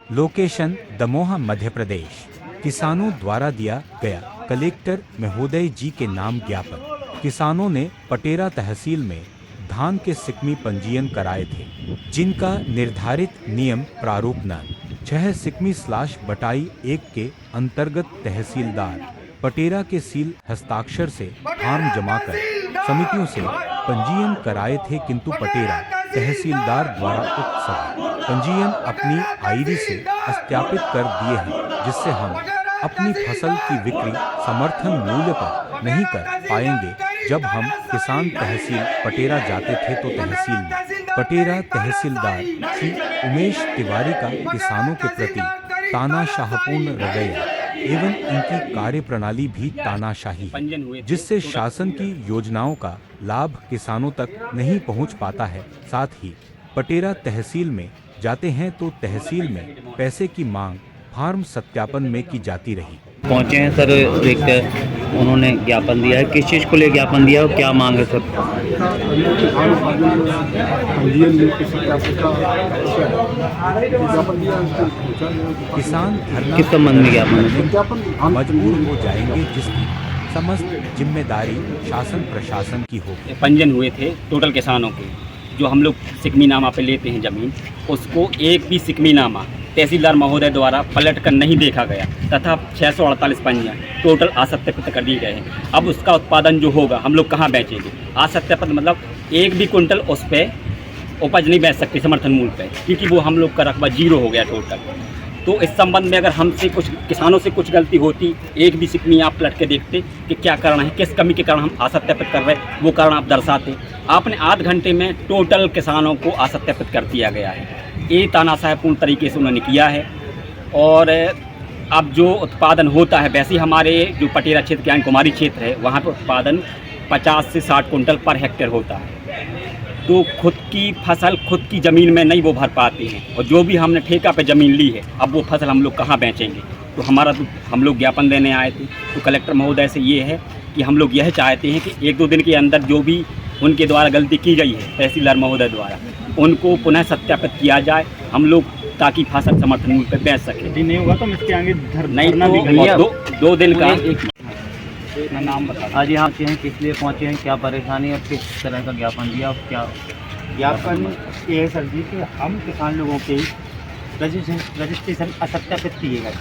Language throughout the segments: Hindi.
लोकेशन दमोह मध्य प्रदेश। किसानों द्वारा दिया गया कलेक्टर महोदय जी के नाम ज्ञापन। किसानों ने पटेरा तहसील में धान के सिकमी पंजीयन कराए थे, जिनका निर्धारित नियम प्रारूप न 6 सिकमी/बटाई 1 के अंतर्गत तहसीलदार पटेरा के सील हस्ताक्षर से फॉर्म जमा कर समितियों से पंजीयन कराए थे, किंतु पटेरा तहसीलदार द्वारा उक्त सभी पंजीयन अपनी आईडी से सत्यापित कर दिए हैं, जिससे हम अपनी फसल की बिक्री समर्थन मूल्य पर नहीं कर पाएंगे। जब हम किसान तहसील पटेरा जाते थे तो तहसील में पटेरा तहसीलदार श्री उमेश तिवारी का किसानों के प्रति तानाशाहपूर्ण रवैया एवं इनकी कार्यप्रणाली भी तानाशाही है, जिससे शासन की योजनाओं का लाभ किसानों तक नहीं पहुंच पाता है। साथ ही पटेरा तहसील में जाते हैं तो तहसील में पैसे की मांग फॉर्म सत्यापन में की जाती रही। पहुंचे हैं सर, एक उन्होंने ज्ञापन दिया है, किस चीज़ को ले ज्ञापन दिया और क्या मांग है सर? किसान धरना किस संबंध में ज्ञापन है? मजबूर हो जाएंगे, जिसकी समस्त जिम्मेदारी शासन प्रशासन की होगी। पंजीयन हुए थे टोटल किसानों के, जो हम लोग सिकमीनामा पे लेते हैं ज़मीन, उसको एक भी सिकमीनामा तहसीलदार महोदय द्वारा पलट कर नहीं देखा गया तथा 648 पंजियाँ टोटल असत्यापित कर दिए गए हैं। अब उसका उत्पादन जो होगा हम लोग कहाँ बेचेंगे? असत्यापित मतलब एक भी कुंटल उस पर उपज नहीं बेच सकते समर्थन मूल्य पे, क्योंकि वो हम लोग का रकबा 0 हो गया टोटल। तो इस संबंध में अगर हमसे कुछ किसानों से कुछ गलती होती, एक भी सिकमी आप पलट के देखते कि क्या कारण है, किस कमी के कारण हम असत्यापित कर रहे हैं, वो कारण आप दर्शाते। आपने आध घंटे में टोटल किसानों को असत्यापित कर दिया गया है। ये तानाशाहपूर्ण तरीके से उन्होंने किया है। और अब जो उत्पादन होता है, वैसे हमारे जो पटेरा क्षेत्र के कुमारी क्षेत्र है, वहाँ पर उत्पादन 50 से 60 कुंटल पर हेक्टेयर होता है। तो खुद की फसल खुद की ज़मीन में नहीं वो भर पाते हैं, और जो भी हमने ठेका पे ज़मीन ली है, अब वो फसल हम लोग कहाँ बेचेंगे? तो हम लोग ज्ञापन देने आए थे। तो कलेक्टर महोदय से ये है कि हम लोग यह चाहते हैं कि 1-2 दिन के अंदर जो भी उनके द्वारा गलती की गई है तहसीलदार महोदय द्वारा, उनको पुनः सत्यापित किया जाए, हम लोग ताकि फसल समर्थन मूल्य पर बेच सकें। नहीं होगा तो इसके आगे नहीं तो 2 दिन का एक नाम बता। आज यहाँ पहुँचे हैं, किस लिए पहुँचे हैं, क्या परेशानी और किस तरह का ज्ञापन दिया और क्या? ज्ञापन ये है सर जी कि हम किसान लोगों के रजिस्ट्रेशन असत्यापित किए गए,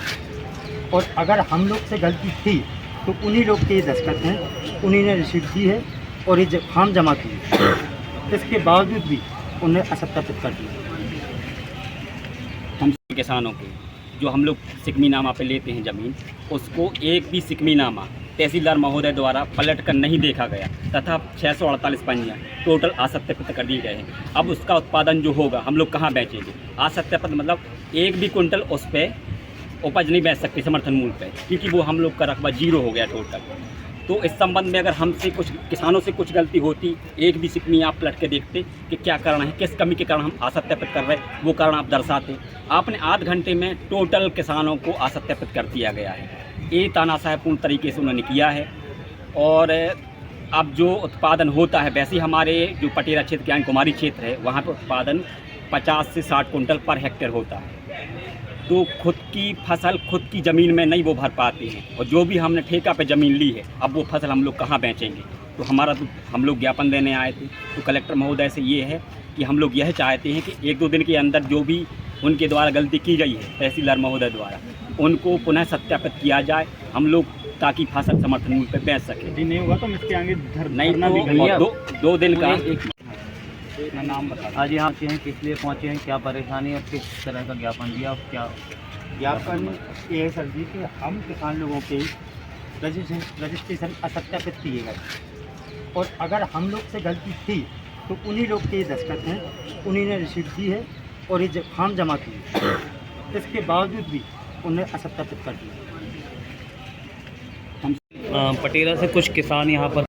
और अगर हम लोग से गलती थी तो उन्हीं लोग के दस्तखत हैं, उन्हीं ने रिसीप्ट दी है और ये फॉर्म जमा किए, इसके बावजूद भी उन्हें असत्यापित कर दिया। हम किसानों के, जो हम लोग सिकमीनामा पे लेते हैं ज़मीन, उसको एक भी सिकमीनामा तहसीलदार महोदय द्वारा पलट कर नहीं देखा गया तथा 648 पंजियाँ टोटल असत्यापित कर दिए गए हैं। अब उसका उत्पादन जो होगा हम लोग कहाँ बेचेंगे? असत्यापित मतलब एक भी कुंटल उस पर उपज नहीं बेच सकते समर्थन मूल्य पे, क्योंकि वो हम लोग का रकबा 0 हो गया टोटल। तो इस संबंध में अगर हमसे कुछ किसानों से कुछ गलती होती, एक भी सिकमी आप पलट के देखते कि क्या कारण है, किस कमी के कारण हम असत्यापित कर रहे हैं, वो कारण आप दर्शाते। आपने आध घंटे में टोटल किसानों को असत्यापित कर दिया गया है। ये तानाशाहपूर्ण तरीके से उन्होंने किया है। और अब जो उत्पादन होता है, वैसे हमारे जो पटेरा क्षेत्र के कुमारी क्षेत्र है, वहाँ पर उत्पादन 50 से 60 कुंटल पर हेक्टेयर होता है। तो खुद की फसल खुद की ज़मीन में नहीं वो भर पाते हैं, और जो भी हमने ठेका पे ज़मीन ली है, अब वो फसल हम लोग कहाँ बेचेंगे? तो हम लोग ज्ञापन देने आए थे। तो कलेक्टर महोदय से ये है कि हम लोग यह चाहते हैं कि 1-2 दिन के अंदर जो भी उनके द्वारा गलती की गई है तहसीलदार महोदय द्वारा, उनको पुनः सत्यापित किया जाए, हम लोग ताकि फसल समर्थन मूल्य पर बेच सकें। नहीं होगा तो इसके आगे नहीं तो 2 दिन का एक नाम बता। आज यहाँ पहुँचे हैं, किस लिए पहुँचे हैं, क्या परेशानी और किस तरह का ज्ञापन दिया और क्या? ज्ञापन ये है सर जी कि हम किसान लोगों के रजिस्ट्रेशन असत्यापित किए गए, और अगर हम लोग से गलती थी तो उन्हीं लोग के दस्तखत हैं, उन्हीं ने रिसीप्ट दी है और ये फॉर्म जमा किए, इसके बावजूद भी उन्हें असत्यापित कर दिया। पटेरा से कुछ किसान यहाँ पर